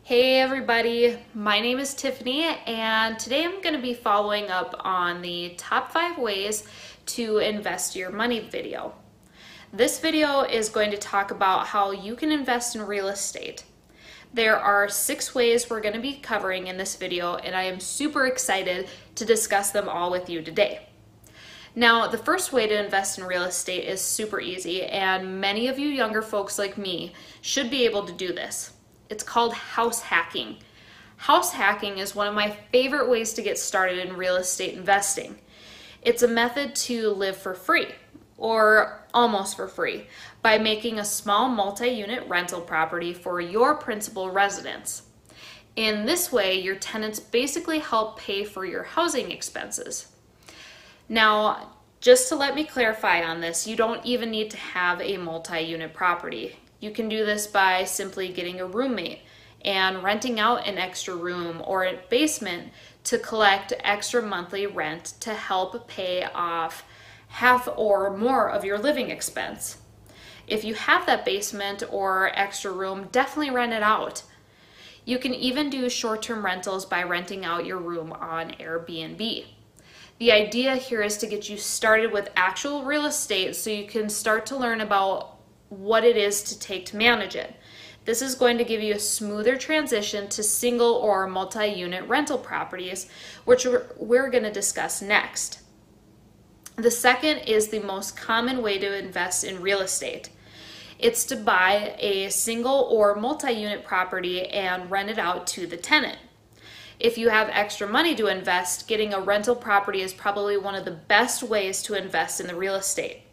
Hey everybody, my name is Tiffany and today I'm going to be following up on the top 5 ways to invest your money video. This video is going to talk about how you can invest in real estate. There are 6 ways we're going to be covering in this video and I am super excited to discuss them all with you today. Now, the first way to invest in real estate is super easy and many of you younger folks like me should be able to do this. It's called house hacking. House hacking is one of my favorite ways to get started in real estate investing. It's a method to live for free, or almost for free, by making a small multi-unit rental property for your principal residence. In this way, your tenants basically help pay for your housing expenses. Now, just to let me clarify on this, you don't even need to have a multi-unit property. You can do this by simply getting a roommate and renting out an extra room or a basement to collect extra monthly rent to help pay off half or more of your living expense. If you have that basement or extra room, definitely rent it out. You can even do short-term rentals by renting out your room on Airbnb. The idea here is to get you started with actual real estate so you can start to learn about what it is to take to manage it. This is going to give you a smoother transition to single or multi-unit rental properties, which we're going to discuss next. The second is the most common way to invest in real estate. It's to buy a single or multi-unit property and rent it out to the tenant. If you have extra money to invest, getting a rental property is probably one of the best ways to invest in the real estate.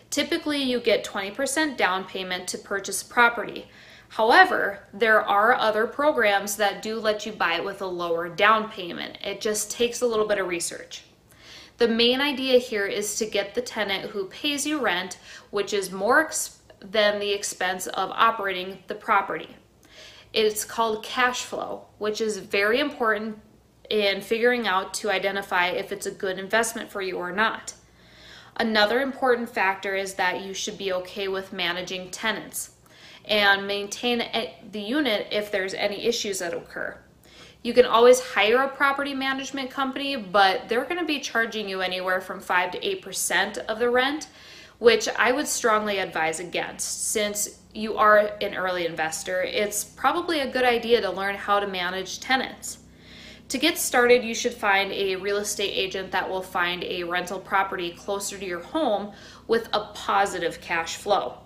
Typically, you get 20% down payment to purchase property. However, there are other programs that do let you buy it with a lower down payment. It just takes a little bit of research. The main idea here is to get the tenant who pays you rent, which is more than the expense of operating the property. It's called cash flow, which is very important in figuring out to identify if it's a good investment for you or not. Another important factor is that you should be okay with managing tenants and maintain the unit if there's any issues that occur. You can always hire a property management company, but they're going to be charging you anywhere from 5 to 8% of the rent, which I would strongly advise against. Since you are an early investor, it's probably a good idea to learn how to manage tenants. To get started, you should find a real estate agent that will find a rental property closer to your home with a positive cash flow.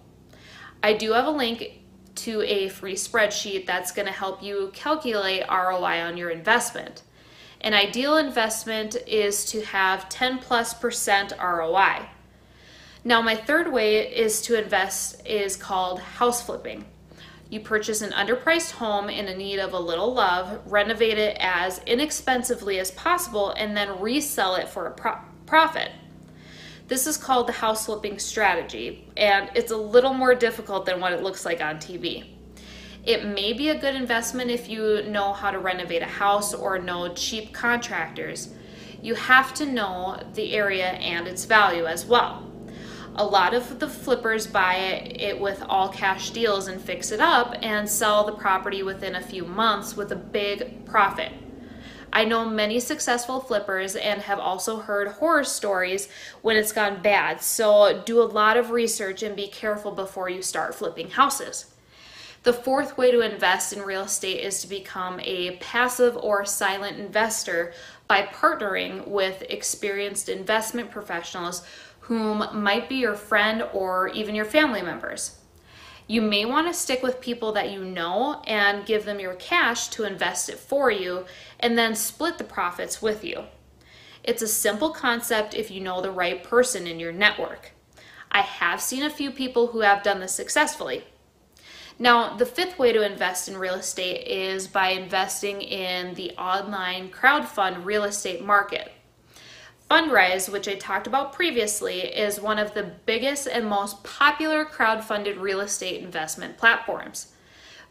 I do have a link to a free spreadsheet that's going to help you calculate ROI on your investment. An ideal investment is to have 10+% ROI. Now, my third way is to invest is called house flipping. You purchase an underpriced home in need of a little love, renovate it as inexpensively as possible, and then resell it for a profit. This is called the house flipping strategy, and it's a little more difficult than what it looks like on TV. It may be a good investment if you know how to renovate a house or know cheap contractors. You have to know the area and its value as well. A lot of the flippers buy it with all cash deals and fix it up and sell the property within a few months with a big profit. I know many successful flippers and have also heard horror stories when it's gone bad, so do a lot of research and be careful before you start flipping houses. The fourth way to invest in real estate is to become a passive or silent investor by partnering with experienced investment professionals whom might be your friend or even your family members. You may want to stick with people that you know and give them your cash to invest it for you and then split the profits with you. It's a simple concept if you know the right person in your network. I have seen a few people who have done this successfully. Now, the fifth way to invest in real estate is by investing in the online crowdfund real estate market. Fundrise, which I talked about previously, is one of the biggest and most popular crowdfunded real estate investment platforms.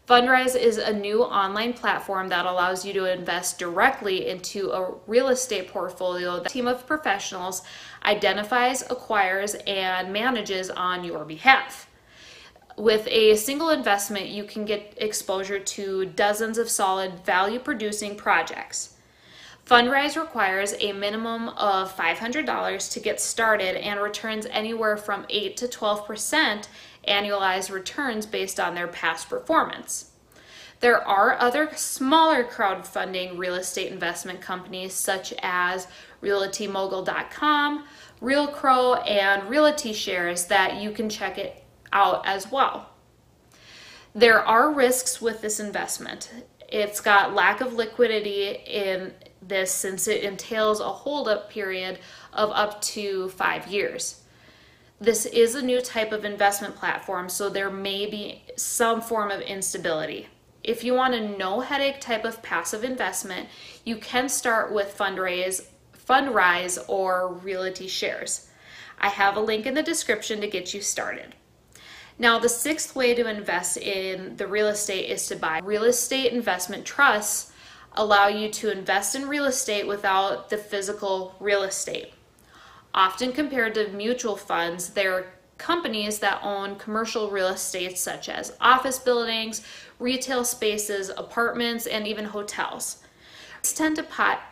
Fundrise is a new online platform that allows you to invest directly into a real estate portfolio that a team of professionals identifies, acquires, and manages on your behalf. With a single investment, you can get exposure to dozens of solid value-producing projects. Fundrise requires a minimum of $500 to get started and returns anywhere from 8 to 12% annualized returns based on their past performance. There are other smaller crowdfunding real estate investment companies such as RealtyMogul.com, RealCrow, and Realty Shares that you can check it out as well. There are risks with this investment. It's got lack of liquidity in this since it entails a holdup period of up to 5 years. This is a new type of investment platform, so there may be some form of instability. If you want a no headache type of passive investment, you can start with Fundrise or Realty Shares. I have a link in the description to get you started. Now, the sixth way to invest in the real estate is to buy real estate investment trusts. Allow you to invest in real estate without the physical real estate. Often compared to mutual funds, they're companies that own commercial real estate such as office buildings, retail spaces, apartments, and even hotels. These tend to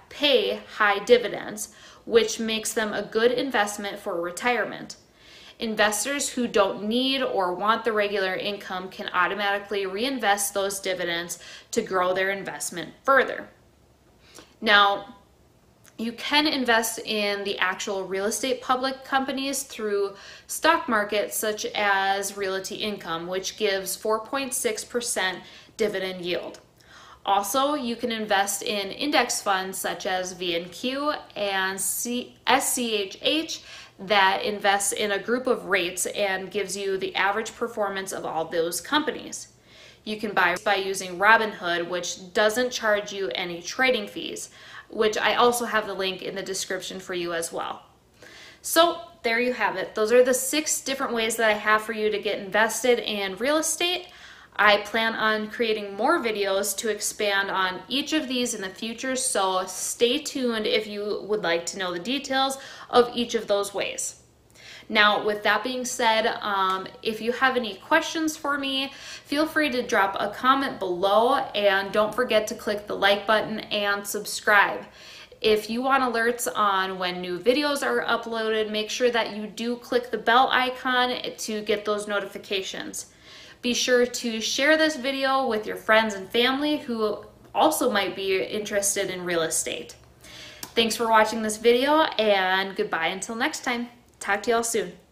pay high dividends, which makes them a good investment for retirement. Investors who don't need or want the regular income can automatically reinvest those dividends to grow their investment further. Now, you can invest in the actual real estate public companies through stock markets such as Realty Income, which gives 4.6% dividend yield. Also, you can invest in index funds such as VNQ and SCHH that invests in a group of REITs and gives you the average performance of all those companies. You can buy by using Robinhood, which doesn't charge you any trading fees, which I also have the link in the description for you as well. So there you have it. Those are the 6 different ways that I have for you to get invested in real estate. I plan on creating more videos to expand on each of these in the future, so stay tuned if you would like to know the details of each of those ways. Now, with that being said, if you have any questions for me, feel free to drop a comment below, and don't forget to click the like button and subscribe. If you want alerts on when new videos are uploaded, make sure that you do click the bell icon to get those notifications. Be sure to share this video with your friends and family who also might be interested in real estate. Thanks for watching this video, and goodbye until next time. Talk to y'all soon.